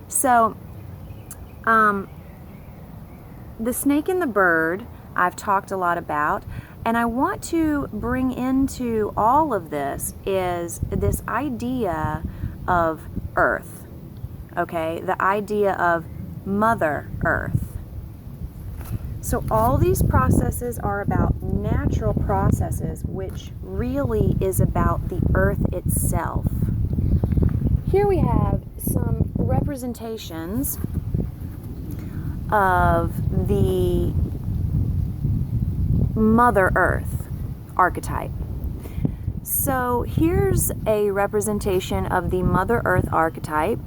So, the snake and the bird, I've talked a lot about, and I want to bring into all of this is this idea of Earth, okay? The idea of Mother Earth. So all these processes are about natural processes, which really is about the Earth itself. Here we have some representations of the Mother Earth archetype. So here's a representation of the Mother Earth archetype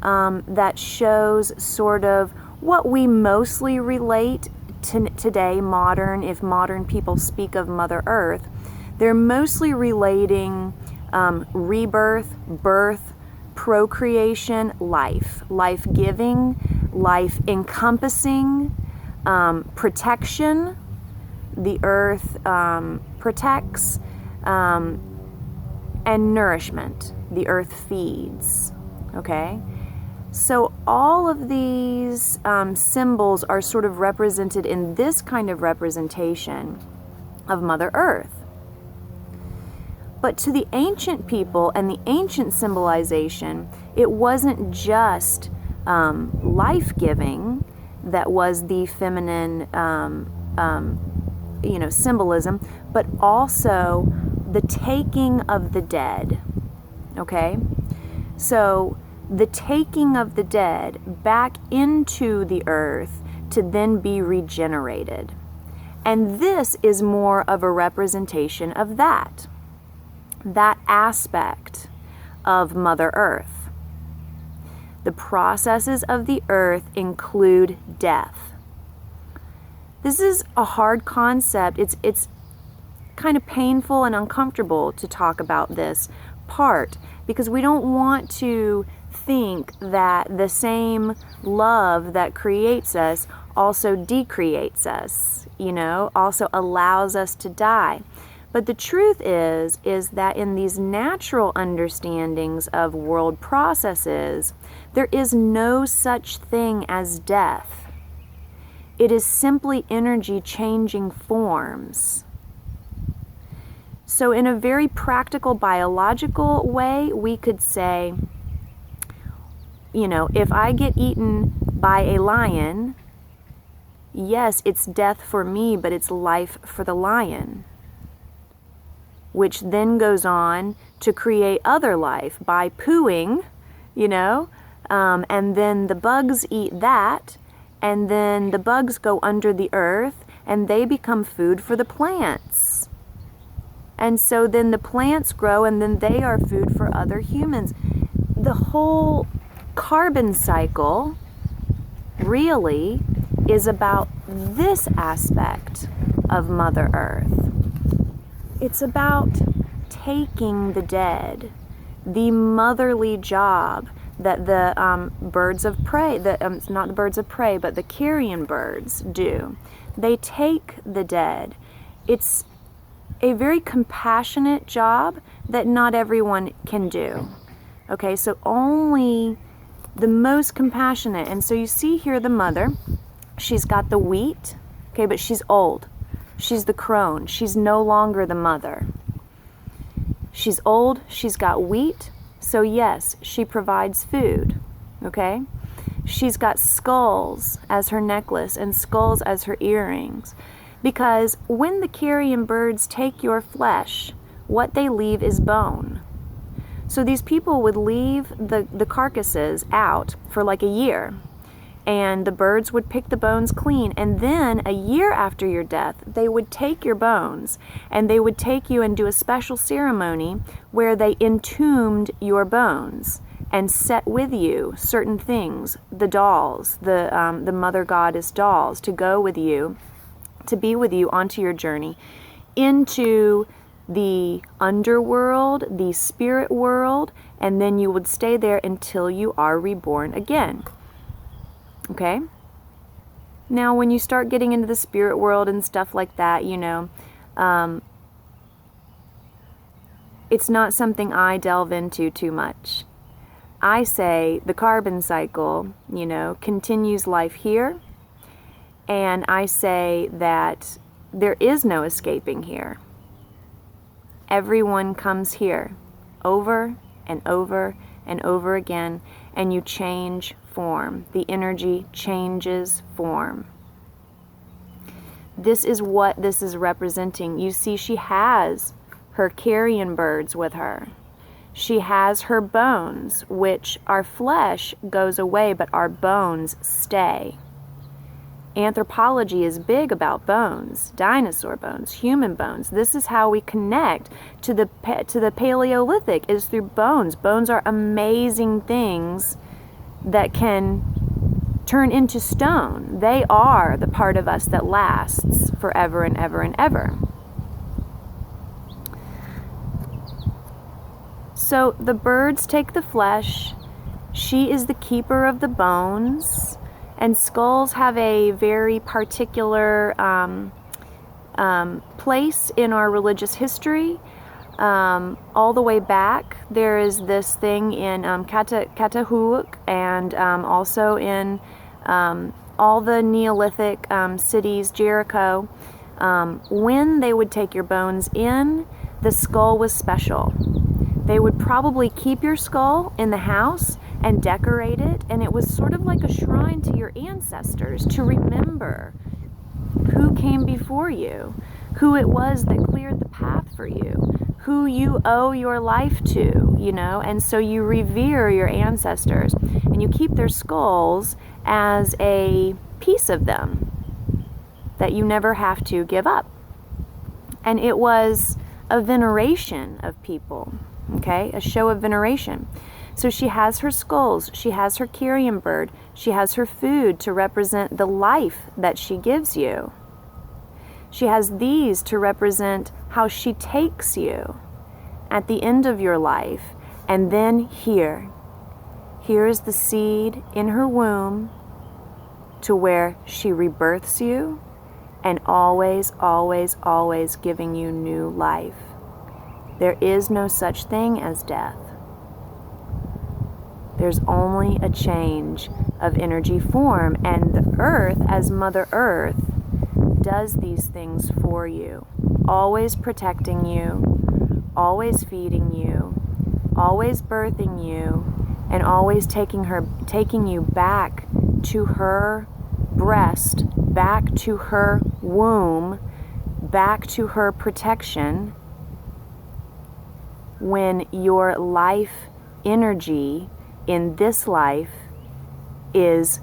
that shows sort of what we mostly relate to today, if modern people speak of Mother Earth, they're mostly relating rebirth, birth, procreation, life-giving, life-encompassing, protection. The earth protects, and nourishment. The earth feeds, okay? So all of these symbols are sort of represented in this kind of representation of Mother Earth. But to the ancient people and the ancient symbolization, it wasn't just life-giving that was the feminine symbolism, but also the taking of the dead, okay? So the taking of the dead back into the earth to then be regenerated. And this is more of a representation of that aspect of Mother Earth. The processes of the earth include death. This is a hard concept. It's kind of painful and uncomfortable to talk about this part because we don't want to think that the same love that creates us also decreates us, also allows us to die. But the truth is that in these natural understandings of world processes, there is no such thing as death. It is simply energy changing forms. So in a very practical biological way, we could say, if I get eaten by a lion, yes, it's death for me, but it's life for the lion, which then goes on to create other life by pooing, and then the bugs eat that, and then the bugs go under the earth, and they become food for the plants. And so then the plants grow, and then they are food for other humans. The whole carbon cycle really is about this aspect of Mother Earth. It's about taking the dead, the motherly job that the birds of prey, not the birds of prey, but the Carian birds do. They take the dead. It's a very compassionate job that not everyone can do. Okay, so only the most compassionate. And so you see here the mother, she's got the wheat, okay, but she's old. She's the crone. She's no longer the mother. She's old. She's got wheat. So yes, she provides food. Okay? She's got skulls as her necklace and skulls as her earrings. Because when the carrion birds take your flesh, what they leave is bone. So these people would leave the carcasses out for like a year. And the birds would pick the bones clean. And then a year after your death, they would take your bones and they would take you and do a special ceremony where they entombed your bones and set with you certain things, the dolls, the mother goddess dolls, to go with you, to be with you onto your journey into the underworld, the spirit world, and then you would stay there until you are reborn again. Okay? Now, when you start getting into the spirit world and stuff like that, it's not something I delve into too much. I say the carbon cycle, you know, continues life here. And I say that there is no escaping here. Everyone comes here over and over and over again, and you change form. The energy changes form. This is what this is representing. You see, she has her Carian birds with her. She has her bones, which our flesh goes away, but our bones stay. Anthropology is big about bones, dinosaur bones, human bones. This is how we connect to the Paleolithic, is through bones. Bones are amazing things that can turn into stone. They are the part of us that lasts forever and ever and ever. So the birds take the flesh. She is the keeper of the bones. And skulls have a very particular place in our religious history. All the way back, there is this thing in Catahook and also in all the Neolithic cities, Jericho. When they would take your bones in, the skull was special. They would probably keep your skull in the house and decorate it, and it was sort of like a shrine to your ancestors, to remember who came before you, who it was that cleared the path for you, who you owe your life to, you know. And so you revere your ancestors, and you keep their skulls as a piece of them that you never have to give up. And it was a veneration of people, okay, a show of veneration. So she has her skulls, she has her Carian bird, she has her food to represent the life that she gives you. She has these to represent how she takes you at the end of your life. And then here is the seed in her womb to where she rebirths you and always, always, always giving you new life. There is no such thing as death. There's only a change of energy form, and the earth, as Mother Earth, does these things for you, always protecting you, always feeding you, always birthing you, and always taking you back to her breast, back to her womb, back to her protection when your life energy in this life is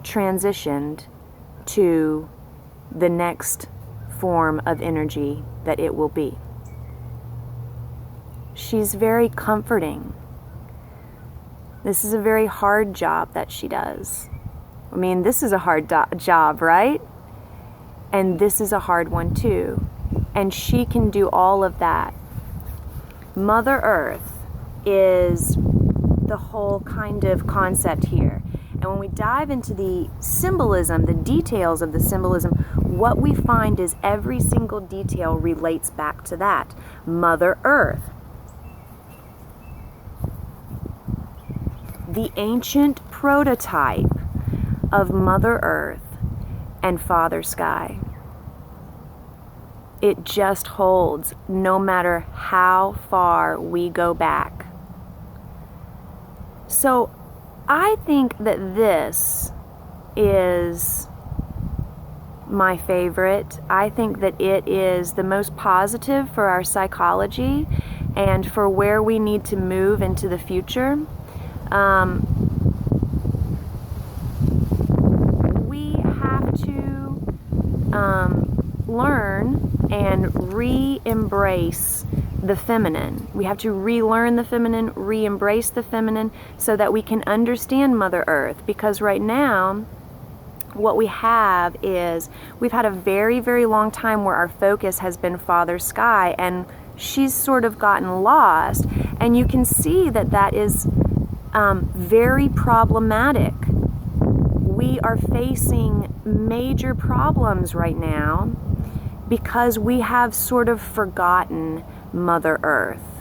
transitioned to the next form of energy that it will be. She's very comforting. This is a very hard job that she does. I mean, this is a hard job, right? And this is a hard one too. And she can do all of that. Mother Earth is the whole kind of concept here. And when we dive into the symbolism, the details of the symbolism, what we find is every single detail relates back to that. Mother Earth. The ancient prototype of Mother Earth and Father Sky. It just holds no matter how far we go back. So I think that this is my favorite. I think that it is the most positive for our psychology and for where we need to move into the future. We have to learn and re-embrace the feminine. We have to relearn the feminine, re-embrace the feminine, so that we can understand Mother Earth. Because right now, what we have is, we've had a very, very long time where our focus has been Father Sky, and she's sort of gotten lost. And you can see that that is very problematic. We are facing major problems right now because we have sort of forgotten Mother Earth.